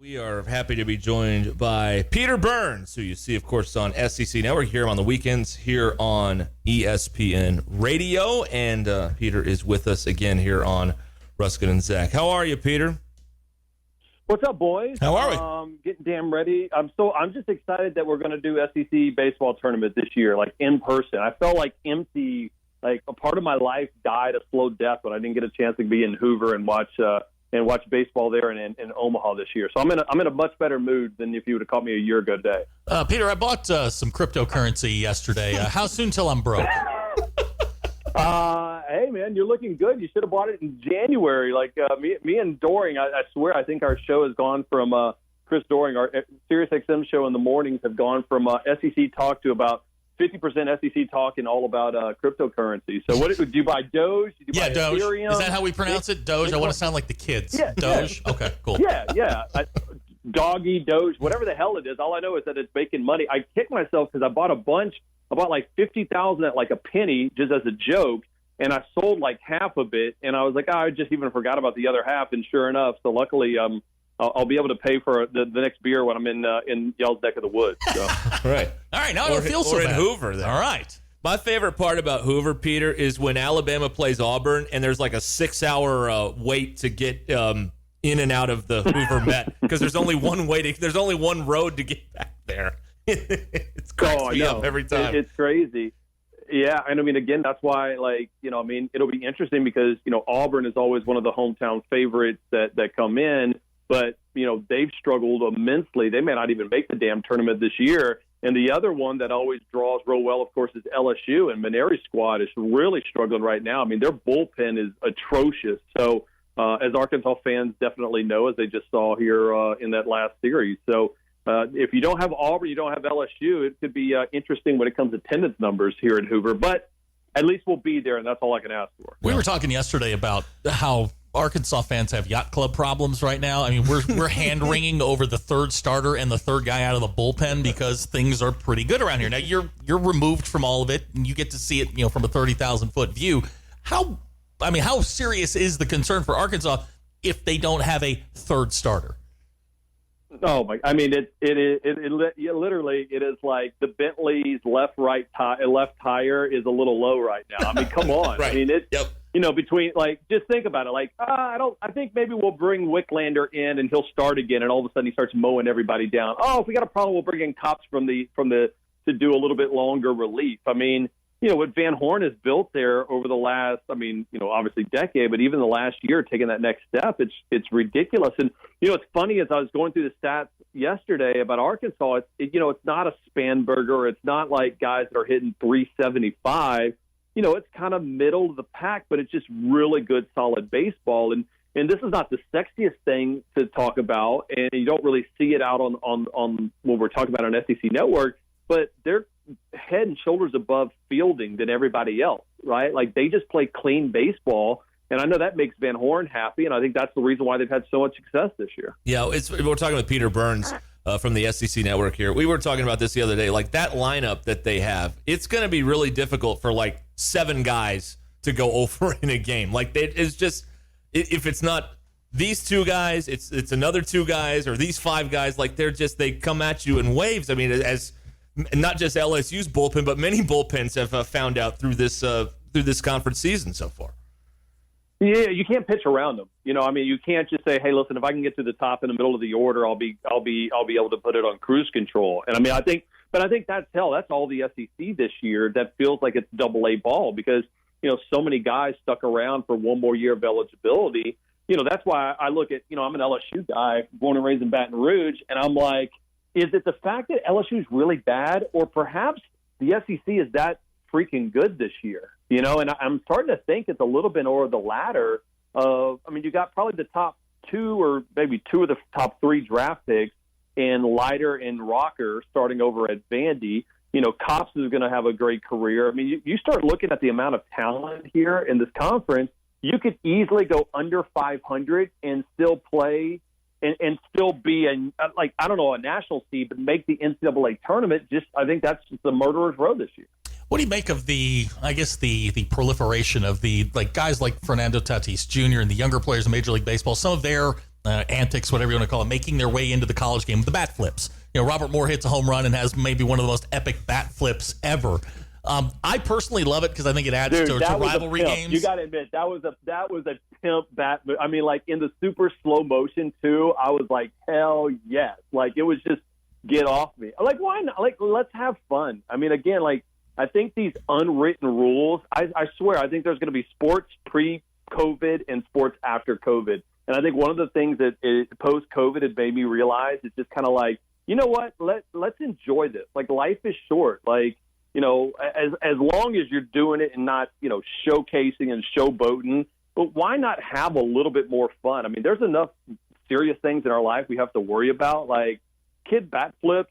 We are happy to be joined by Peter Burns, who you see, of course, on SEC Network here on the weekends here on ESPN Radio. And Peter is with us again here on Ruscin Zach. How are you, Peter? What's up, boys? How are we? Getting damn ready. I'm just excited that we're going to do SEC baseball tournament this year, like in person. I felt like empty, like a part of my life died a slow death when I didn't get a chance to be in Hoover and watch baseball there in Omaha this year. So I'm in a much better mood than if you would have caught me a year ago today. Peter, I bought some cryptocurrency yesterday. How soon till I'm broke? Hey, man, you're looking good. You should have bought it in January. Like me and Doring, I swear, I think our show has gone from Chris Doring, our SiriusXM show in the mornings, have gone from SEC talk to about 50% SEC talk and all about cryptocurrency. So what did you buy? Doge? Did you buy Doge. Ethereum? Is that how we pronounce it? Doge? I want to sound like the kids. Yeah, Doge? Yeah. Okay, cool. Yeah. Doggy, Doge, whatever the hell it is. All I know is that it's making money. I kicked myself because I bought a bunch. I bought like 50,000 at like a penny just as a joke, and I sold like half of it. And I was like, I just even forgot about the other half. And sure enough, so luckily, I'll be able to pay for the next beer when I'm in y'all's neck of the woods. So. Right. All right, now I don't feel so bad. Or in bad. Hoover then. All right. My favorite part about Hoover, Peter, is when Alabama plays Auburn and there's like a 6-hour wait to get in and out of the Hoover Met because there's only one there's only one road to get back there. It's cracks me up every time. It's crazy. Yeah, and I mean, again, that's why, it'll be interesting because, Auburn is always one of the hometown favorites that come in, but, they've struggled immensely. They may not even make the damn tournament this year. And the other one that always draws real well, of course, is LSU, and Maneri's squad is really struggling right now. I mean, their bullpen is atrocious. So, as Arkansas fans definitely know, as they just saw here in that last series. So, if you don't have Auburn, you don't have LSU, it could be interesting when it comes to attendance numbers here at Hoover. But at least we'll be there, and that's all I can ask for. We were talking yesterday about how Arkansas fans have yacht club problems right now. I mean, we're hand-wringing over the third starter and the third guy out of the bullpen because things are pretty good around here. Now, you're removed from all of it, and you get to see it, from a 30,000-foot view. How serious is the concern for Arkansas if they don't have a third starter? Oh my! I mean, it literally is like the Bentley's left tire is a little low right now. I mean, come on! Right. I mean, between just think about it. Like, I think maybe we'll bring Wicklander in and he'll start again, and all of a sudden he starts mowing everybody down. Oh, if we got a problem, we'll bring in cops from the to do a little bit longer relief. I mean, what Van Horn has built there over the last, obviously decade, but even the last year, taking that next step, it's ridiculous. And, it's funny as I was going through the stats yesterday about Arkansas, it's not a Spanberger. It's not like guys that are hitting 375. It's kind of middle of the pack, but it's just really good, solid baseball. And this is not the sexiest thing to talk about, and you don't really see it out on when we're talking about on SEC Network, but they're head and shoulders above fielding than everybody else, right? Like, they just play clean baseball, and I know that makes Van Horn happy, and I think that's the reason why they've had so much success this year. Yeah, we're talking with Peter Burns from the SEC Network here. We were talking about this the other day. Like, that lineup that they have, it's going to be really difficult for, 7 guys to go over in a game. Like, it's just, if it's not these 2 guys, it's another 2 guys, or these 5 guys, they come at you in waves. I mean, as not just LSU's bullpen, but many bullpens have found out through this conference season so far. Yeah, you can't pitch around them. You can't just say, "Hey, listen, if I can get to the top in the middle of the order, I'll be able to put it on cruise control." And I think that's all the SEC this year that feels like it's AA ball because so many guys stuck around for one more year of eligibility. That's why I look at I'm an LSU guy, born and raised in Baton Rouge, and I'm like, is it the fact that LSU is really bad, or perhaps the SEC is that freaking good this year? And I'm starting to think it's a little bit more of the latter of, you got probably the top 2 or maybe 2 of the top 3 draft picks in Leiter and Rocker starting over at Vandy. Cops is going to have a great career. You start looking at the amount of talent here in this conference, you could easily go under 500 and still play and still be a national seed, but make the NCAA tournament. I think that's just the murderer's row this year. What do you make of the proliferation of the guys like Fernando Tatis Jr. and the younger players in Major League Baseball? Some of their antics, whatever you want to call it, making their way into the college game with the bat flips. Robert Moore hits a home run and has maybe one of the most epic bat flips ever. I personally love it because I think it adds to rivalry games. You got to admit that was a pimp bat. I mean, like in the super slow motion too. I was like, hell yes! Like it was just get off me. Like why not? Like let's have fun. I mean, again, like I think these unwritten rules. I swear, I think there's going to be sports pre-COVID and sports after COVID. And I think one of the things that post-COVID had made me realize is just kind of like, you know what? Let's enjoy this. Like life is short. Like. As long as you're doing it and not, showcasing and showboating, but why not have a little bit more fun? I mean, there's enough serious things in our life we have to worry about, like kid bat flips.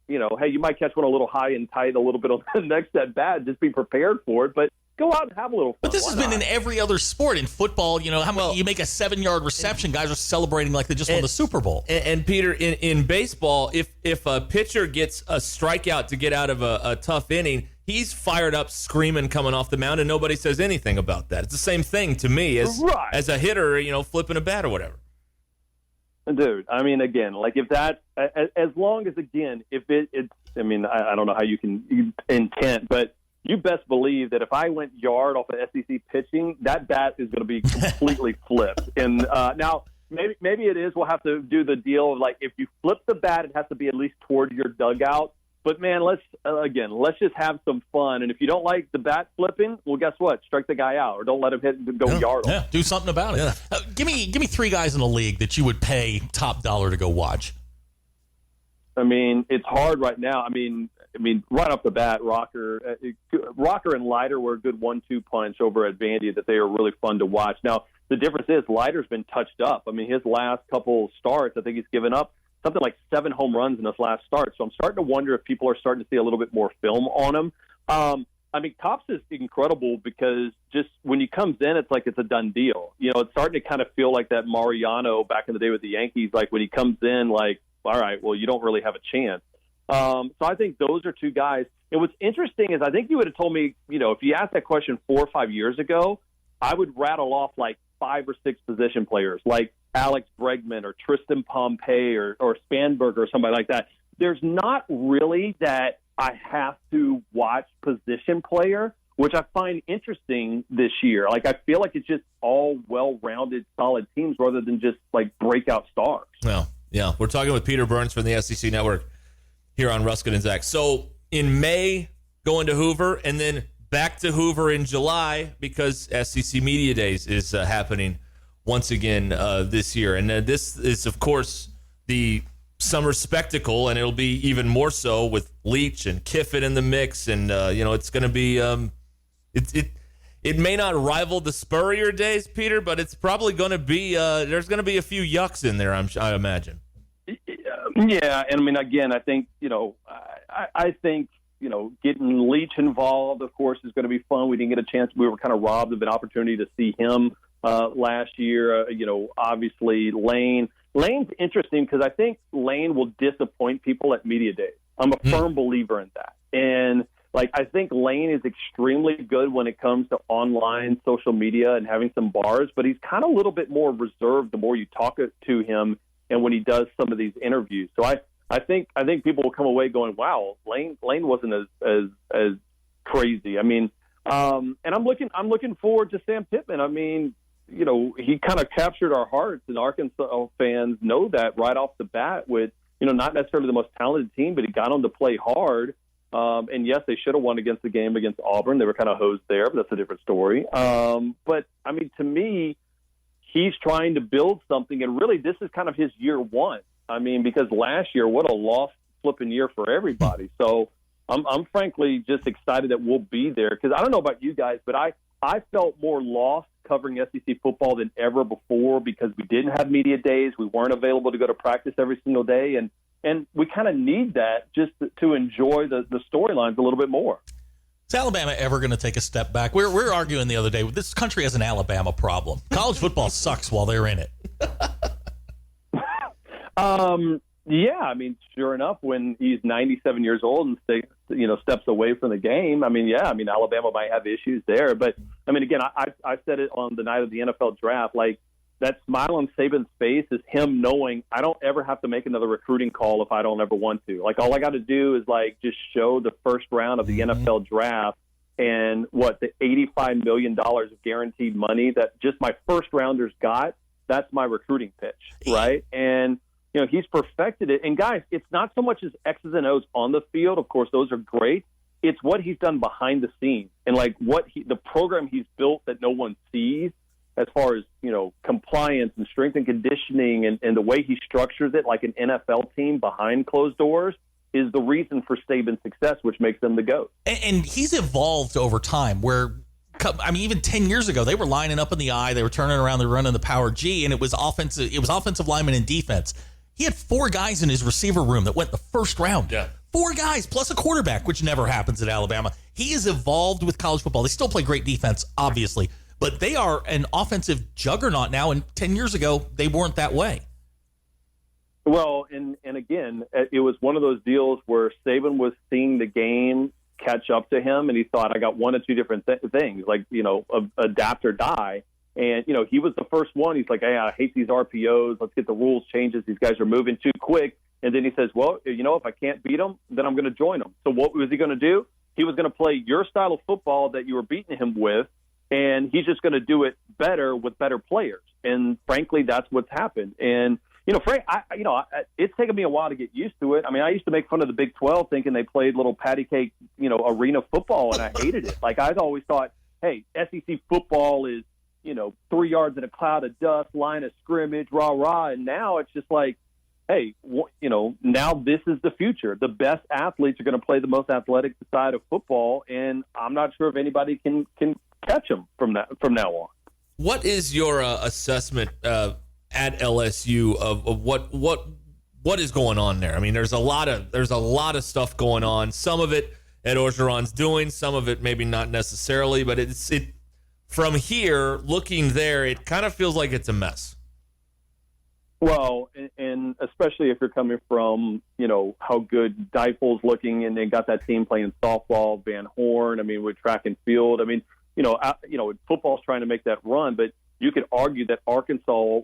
Hey, you might catch one a little high and tight a little bit on the next at bat. Just be prepared for it, but go out and have a little fun. But this has been in every other sport. In football, how many you make a 7-yard reception, guys are celebrating like they just won the Super Bowl. And Peter, in baseball, if a pitcher gets a strikeout to get out of a tough inning, he's fired up, screaming, coming off the mound, and nobody says anything about that. It's the same thing to me as a hitter, flipping a bat or whatever. Dude, I mean, again, like if that, as long as, again, if it's, I mean, I don't know how you can intent, but you best believe that if I went yard off of SEC pitching, that bat is going to be completely flipped. And now, maybe it is. We'll have to do the deal of like if you flip the bat, it has to be at least toward your dugout. But man, let's just have some fun. And if you don't like the bat flipping, well, guess what? Strike the guy out, or don't let him hit and go yard. Yeah, do something about it. Yeah. Give me 3 guys in the league that you would pay top dollar to go watch. I mean, it's hard right now. I mean, right off the bat, Rocker and Leiter were a good 1-2 punch over at Vandy that they are really fun to watch. Now, the difference is Leiter's been touched up. I mean, his last couple starts, I think he's given up something like 7 home runs in his last start. So I'm starting to wonder if people are starting to see a little bit more film on him. I mean, Topps is incredible because just when he comes in, it's like it's a done deal. It's starting to kind of feel like that Mariano back in the day with the Yankees. Like when he comes in, like, all right, well, you don't really have a chance. So I think those are 2 guys. And what's interesting is I think you would have told me, if you asked that question 4 or 5 years ago, I would rattle off like 5 or 6 position players like Alex Bregman or Tristan Pompey or Spanberger or somebody like that. There's not really that I have to watch position player, which I find interesting this year. Like I feel like it's just all well-rounded, solid teams rather than just like breakout stars. Well, yeah, we're talking with Peter Burns from the SEC Network here on Ruscin and Zach. So in May, going to Hoover, and then back to Hoover in July because SEC Media Days is happening once again this year. And this is, of course, the summer spectacle, and it'll be even more so with Leach and Kiffin in the mix. And, it's going to be it may not rival the Spurrier days, Peter, but it's probably going to be there's going to be a few yucks in there, I imagine. Yeah, and I mean, again, I think, I think, getting Leach involved, of course, is going to be fun. We didn't get a chance. We were kind of robbed of an opportunity to see him last year. Obviously, Lane. Lane's interesting because I think Lane will disappoint people at media days. I'm a firm believer in that. And, I think Lane is extremely good when it comes to online social media and having some bars, but he's kind of a little bit more reserved the more you talk to him and when he does some of these interviews. So I think people will come away going, wow, Lane wasn't as crazy. I mean, and I'm looking forward to Sam Pittman. I mean, he kind of captured our hearts, and Arkansas fans know that right off the bat with, not necessarily the most talented team, but he got them to play hard. And yes, they should have won against the game against Auburn. They were kind of hosed there, but that's a different story. But I mean, to me, he's trying to build something, and really this is kind of his year 1. I mean, because last year, what a lost flipping year for everybody. So I'm frankly just excited that we'll be there because I don't know about you guys, but I felt more lost covering SEC football than ever before because we didn't have media days. We weren't available to go to practice every single day. And we kind of need that just to enjoy the storylines a little bit more. Is Alabama ever going to take a step back? We're arguing the other day. This country has an Alabama problem. College football sucks while they're in it. Yeah, I mean, sure enough, when he's 97 years old and steps away from the game, Alabama might have issues there. But I mean, again, I said it on the night of the NFL draft. Like, that smile on Saban's face is him knowing I don't ever have to make another recruiting call if I don't ever want to. Like, all I got to do is, like, just show the first round of the NFL draft and the $85 million of guaranteed money that just my first rounders got. That's my recruiting pitch, right? And, you know, he's perfected it. And, guys, it's not so much as X's and O's on the field. Of course, those are great. It's what he's done behind the scenes and, like, the program he's built that no one sees as far as, you know, compliance and strength and conditioning and the way he structures it like an NFL team behind closed doors is the reason for Saban's success, which makes them the GOAT. And he's evolved over time where, I mean, even 10 years ago, they were lining up in the I, they were turning around, they were running the power G, and it was offensive linemen and defense. He had 4 guys in his receiver room that went the first round. Yeah. 4 guys plus a quarterback, which never happens at Alabama. He has evolved with college football. They still play great defense, obviously, but they are an offensive juggernaut now, and 10 years ago, they weren't that way. Well, and again, it was one of those deals where Saban was seeing the game catch up to him, and he thought, I got one or two different things, like, you know, adapt or die. And, you know, he was the first one. He's like, hey, I hate these RPOs. Let's get the rules changes. These guys are moving too quick. And then he says, well, you know, if I can't beat them, then I'm going to join them. So what was he going to do? He was going to play your style of football that you were beating him with, and he's just going to do it better with better players. And frankly, that's what's happened. And, you know, Frank, it's taken me a while to get used to it. I mean, I used to make fun of the Big 12 thinking they played little patty cake, you know, arena football, and I hated it. Like, I always thought, hey, SEC football is, you know, 3 yards in a cloud of dust, line of scrimmage, rah-rah. And now it's just like, hey, you know, now this is the future. The best athletes are going to play the most athletic side of football, and I'm not sure if anybody can catch them from now on. What is your assessment at LSU of what is going on there? I mean, there's a lot of stuff going on. Some of it Ed Orgeron's doing, some of it maybe not necessarily, but it from here looking there, it kind of feels like it's a mess. Well, and especially if you're coming from, you know, how good Deifel's looking, and they got that team playing softball, Van Horn. I mean, with track and field. I mean, you know, football's trying to make that run, but you could argue that Arkansas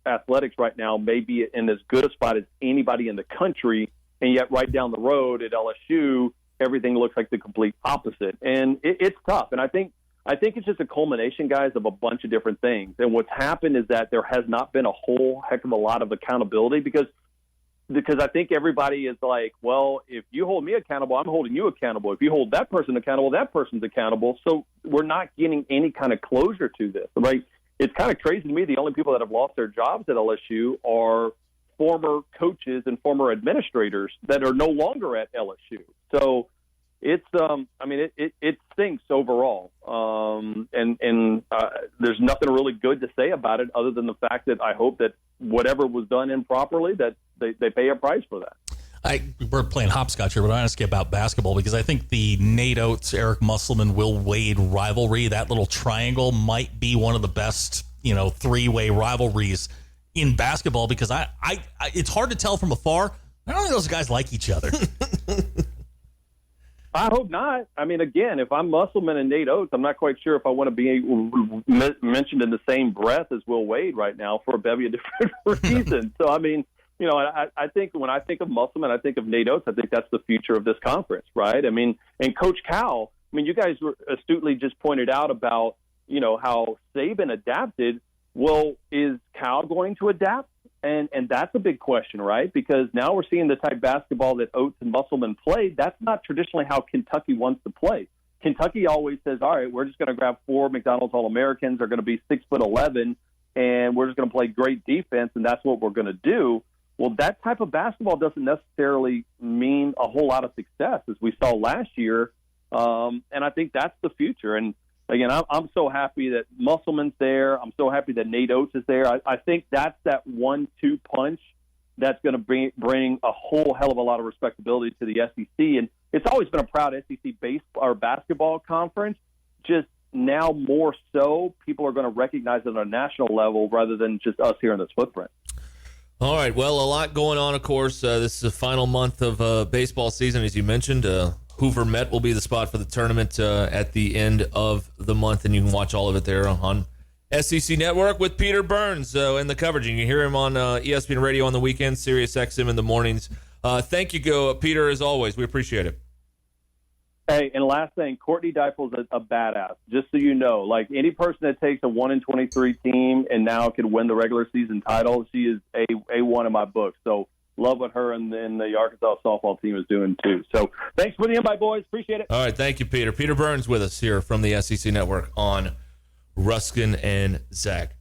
athletics right now may be in as good a spot as anybody in the country, and yet right down the road at LSU, everything looks like the complete opposite, and it's tough. And I think it's just a culmination, guys, of a bunch of different things. And what's happened is that there has not been a whole heck of a lot of accountability because I think everybody is like, well, if you hold me accountable, I'm holding you accountable. If you hold that person accountable, that person's accountable. So we're not getting any kind of closure to this. Like, it's kind of crazy to me. The only people that have lost their jobs at LSU are former coaches and former administrators that are no longer at LSU. So it's, it stinks overall. And there's nothing really good to say about it other than the fact that I hope that whatever was done improperly, that they pay a price for that. We're playing hopscotch here, but I want to ask you about basketball because I think the Nate Oates, Eric Musselman, Will Wade rivalry, that little triangle might be one of the best, you know, 3-way rivalries in basketball because I it's hard to tell from afar. I don't think those guys like each other. I hope not. I mean, again, if I'm Musselman and Nate Oates, I'm not quite sure if I want to be mentioned in the same breath as Will Wade right now for a bevy of different reasons. So, I mean, you know, I think when I think of Musselman, I think of Nate Oates. I think that's the future of this conference, right? I mean, and Coach Cal, I mean, you guys were astutely just pointed out about, you know, how Saban adapted. Well, is Cal going to adapt? And that's a big question, right? Because now we're seeing the type basketball that Oates and Musselman played. That's not traditionally how Kentucky wants to play. Kentucky always says, all right, we're just going to grab 4 McDonald's All-Americans. They're going to be 6'11", and we're just going to play great defense, and that's what we're going to do. Well, that type of basketball doesn't necessarily mean a whole lot of success, as we saw last year. And I think that's the future. And again, I'm so happy that Musselman's there. I'm so happy that Nate Oates is there. I think that's that 1-2 punch that's going to bring a whole hell of a lot of respectability to the SEC. And it's always been a proud SEC basketball conference. Just now more so, people are going to recognize it on a national level rather than just us here in this footprint. All right. Well, a lot going on, of course. This is the final month of baseball season, as you mentioned. Hoover Met will be the spot for the tournament at the end of the month, and you can watch all of it there on SEC Network with Peter Burns in the coverage. You can hear him on ESPN Radio on the weekends, Sirius XM in the mornings. Thank you, Peter, as always. We appreciate it. Hey, and last thing, Courtney Deifel's a badass, just so you know. Like, any person that takes a 1-23 team and now could win the regular season title, she is A1 in my book. So love what her and the Arkansas softball team is doing, too. So thanks for the invite, boys. Appreciate it. All right, thank you, Peter. Peter Burns with us here from the SEC Network on Ruscin and Zach.